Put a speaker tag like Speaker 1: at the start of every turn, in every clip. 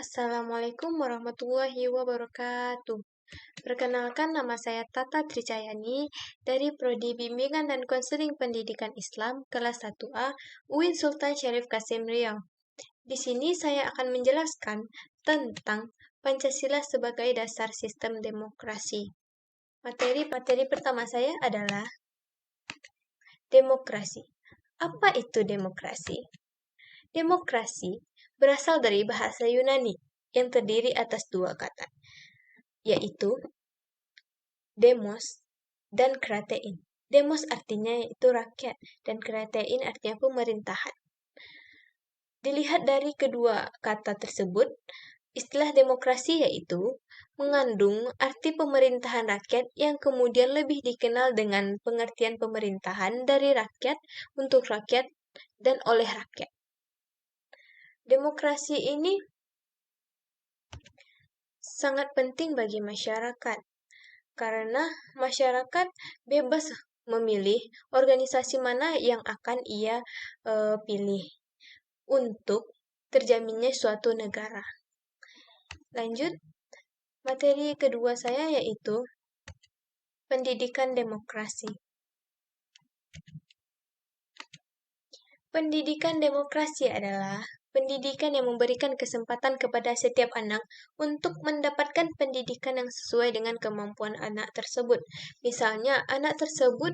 Speaker 1: Assalamualaikum warahmatullahi wabarakatuh. Perkenalkan, nama saya Tata Tricayani dari Prodi Bimbingan dan Konseling Pendidikan Islam kelas 1A UIN Sultan Syarif Kasim Riau. Di sini saya akan menjelaskan tentang Pancasila sebagai dasar sistem demokrasi. Materi pertama saya adalah demokrasi. Apa itu demokrasi? Demokrasi berasal dari bahasa Yunani yang terdiri atas dua kata, yaitu demos dan kratein. Demos artinya yaitu rakyat, dan kratein artinya pemerintahan. Dilihat dari kedua kata tersebut, istilah demokrasi yaitu mengandung arti pemerintahan rakyat yang kemudian lebih dikenal dengan pengertian pemerintahan dari rakyat, untuk rakyat, dan oleh rakyat. Demokrasi ini sangat penting bagi masyarakat, karena masyarakat bebas memilih organisasi mana yang akan ia pilih untuk terjaminnya suatu negara. Lanjut, materi kedua saya yaitu pendidikan demokrasi. Pendidikan demokrasi adalah pendidikan yang memberikan kesempatan kepada setiap anak untuk mendapatkan pendidikan yang sesuai dengan kemampuan anak tersebut. Misalnya, anak tersebut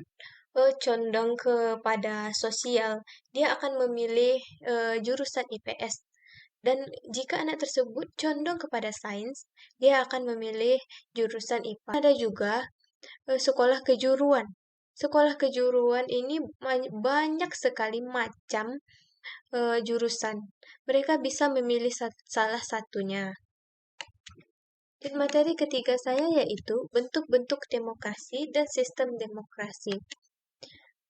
Speaker 1: condong kepada sosial, dia akan memilih jurusan IPS. Dan jika anak tersebut condong kepada sains, dia akan memilih jurusan IPA. Ada juga sekolah kejuruan. Sekolah kejuruan ini banyak sekali macam jurusan. Mereka bisa memilih salah satunya. Dan materi ketiga saya yaitu bentuk-bentuk demokrasi dan sistem demokrasi.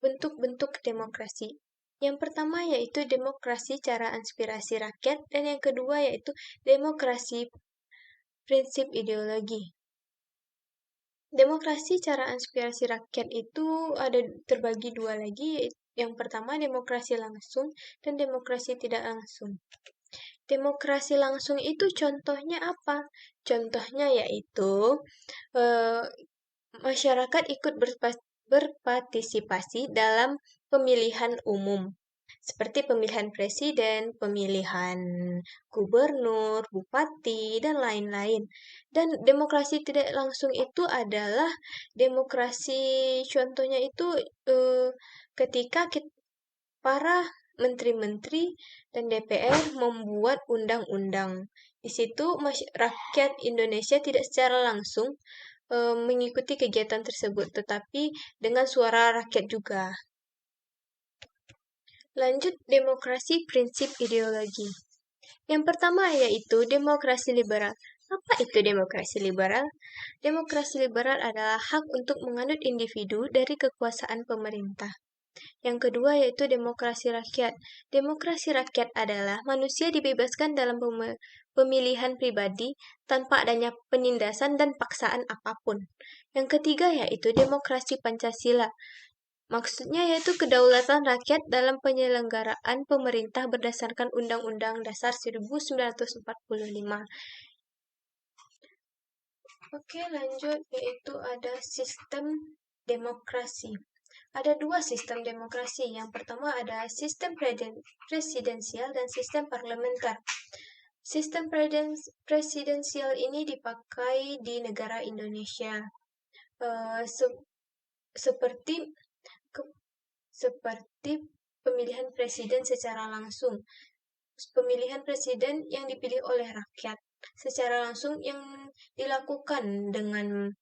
Speaker 1: Bentuk-bentuk demokrasi. Yang pertama yaitu demokrasi cara aspirasi rakyat, dan yang kedua yaitu demokrasi prinsip ideologi. Demokrasi cara aspirasi rakyat itu ada terbagi dua lagi. Yang pertama demokrasi langsung dan demokrasi tidak langsung. Demokrasi langsung itu contohnya apa? Contohnya yaitu masyarakat ikut berpartisipasi dalam pemilihan umum, seperti pemilihan presiden, pemilihan gubernur, bupati, dan lain-lain. Dan demokrasi tidak langsung itu adalah demokrasi, contohnya itu ketika para menteri-menteri dan DPR membuat undang-undang. Di situ rakyat Indonesia tidak secara langsung mengikuti kegiatan tersebut, tetapi dengan suara rakyat juga. Lanjut, demokrasi prinsip ideologi. Yang pertama yaitu demokrasi liberal. Apa itu demokrasi liberal? Demokrasi liberal adalah hak untuk menganut individu dari kekuasaan pemerintah. Yang kedua yaitu demokrasi rakyat. Demokrasi rakyat adalah manusia dibebaskan dalam pemilihan pribadi tanpa adanya penindasan dan paksaan apapun. Yang ketiga yaitu demokrasi Pancasila. Maksudnya yaitu kedaulatan rakyat dalam penyelenggaraan pemerintah berdasarkan Undang-Undang Dasar 1945. Oke, lanjut, yaitu ada sistem demokrasi. Ada dua sistem demokrasi. Yang pertama ada sistem presidensial dan sistem parlementer. Sistem presidensial ini dipakai di negara Indonesia. Seperti pemilihan presiden secara langsung. Pemilihan presiden yang dipilih oleh rakyat secara langsung yang dilakukan dengan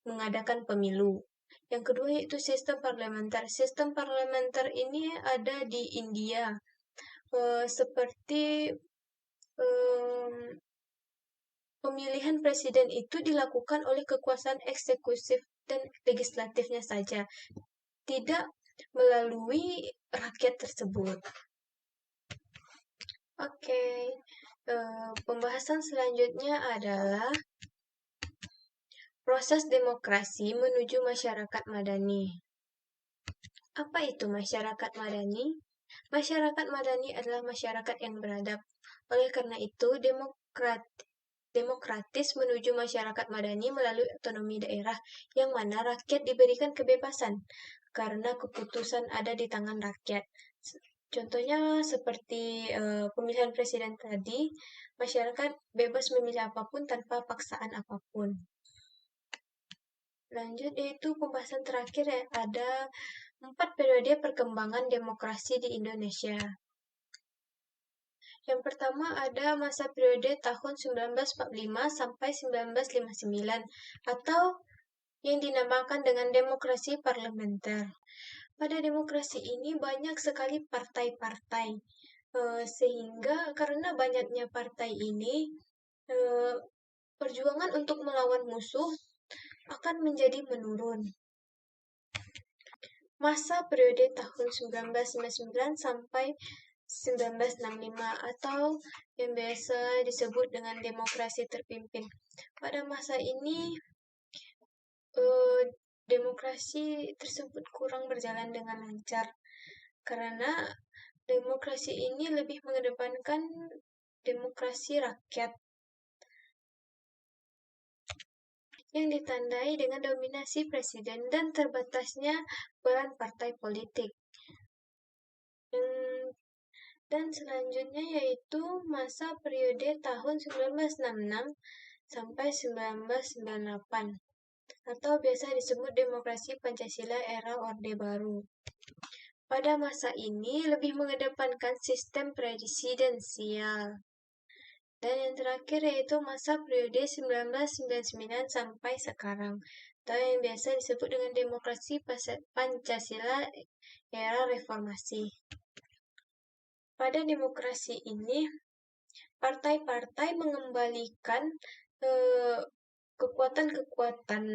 Speaker 1: mengadakan pemilu. Yang kedua yaitu sistem parlementer. Sistem parlementer ini ada di India. Seperti pemilihan presiden itu dilakukan oleh kekuasaan eksekutif dan legislatifnya saja, tidak melalui rakyat tersebut. Oke, pembahasan selanjutnya adalah proses demokrasi menuju masyarakat madani. Apa itu masyarakat madani? Masyarakat madani adalah masyarakat yang beradab. Oleh karena itu, demokratis menuju masyarakat madani melalui otonomi daerah, yang mana rakyat diberikan kebebasan, karena keputusan ada di tangan rakyat. Contohnya seperti pemilihan presiden tadi, masyarakat bebas memilih apapun tanpa paksaan apapun. Lanjut, yaitu pembahasan terakhir ya, ada 4 periode perkembangan demokrasi di Indonesia. Yang pertama ada masa periode tahun 1945 sampai 1959 atau yang dinamakan dengan demokrasi parlementer. Pada demokrasi ini banyak sekali partai-partai, sehingga karena banyaknya partai ini, eh, perjuangan untuk melawan musuh akan menjadi menurun. Masa periode tahun 1999 sampai 1965 atau yang biasa disebut dengan demokrasi terpimpin. Pada masa ini, demokrasi tersebut kurang berjalan dengan lancar karena demokrasi ini lebih mengedepankan demokrasi rakyat yang ditandai dengan dominasi presiden dan terbatasnya peran partai politik. Dan selanjutnya yaitu masa periode tahun 1966 sampai 1998 atau biasa disebut demokrasi Pancasila era Orde Baru. Pada masa ini lebih mengedepankan sistem presidensial. Dan yang terakhir yaitu masa periode 1999 sampai sekarang, atau yang biasa disebut dengan demokrasi Pancasila era reformasi. Pada demokrasi ini, partai-partai mengembalikan kekuatan-kekuatan.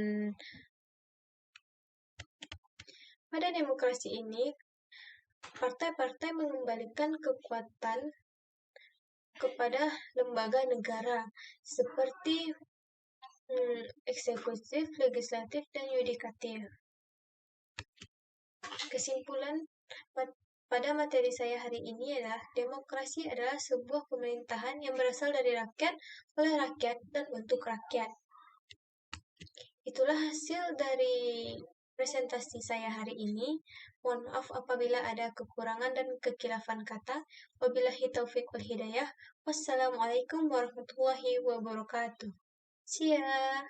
Speaker 1: Pada demokrasi ini, partai-partai mengembalikan kekuatan kepada lembaga negara seperti eksekutif, legislatif, dan yudikatif. Kesimpulan pada materi saya hari ini adalah demokrasi adalah sebuah pemerintahan yang berasal dari rakyat, oleh rakyat, dan untuk rakyat. Itulah hasil dari presentasi saya hari ini. Mohon maaf apabila ada kekurangan dan kekilafan kata. Wabillahi taufiq wal hidayah. Wassalamualaikum warahmatullahi wabarakatuh. See ya.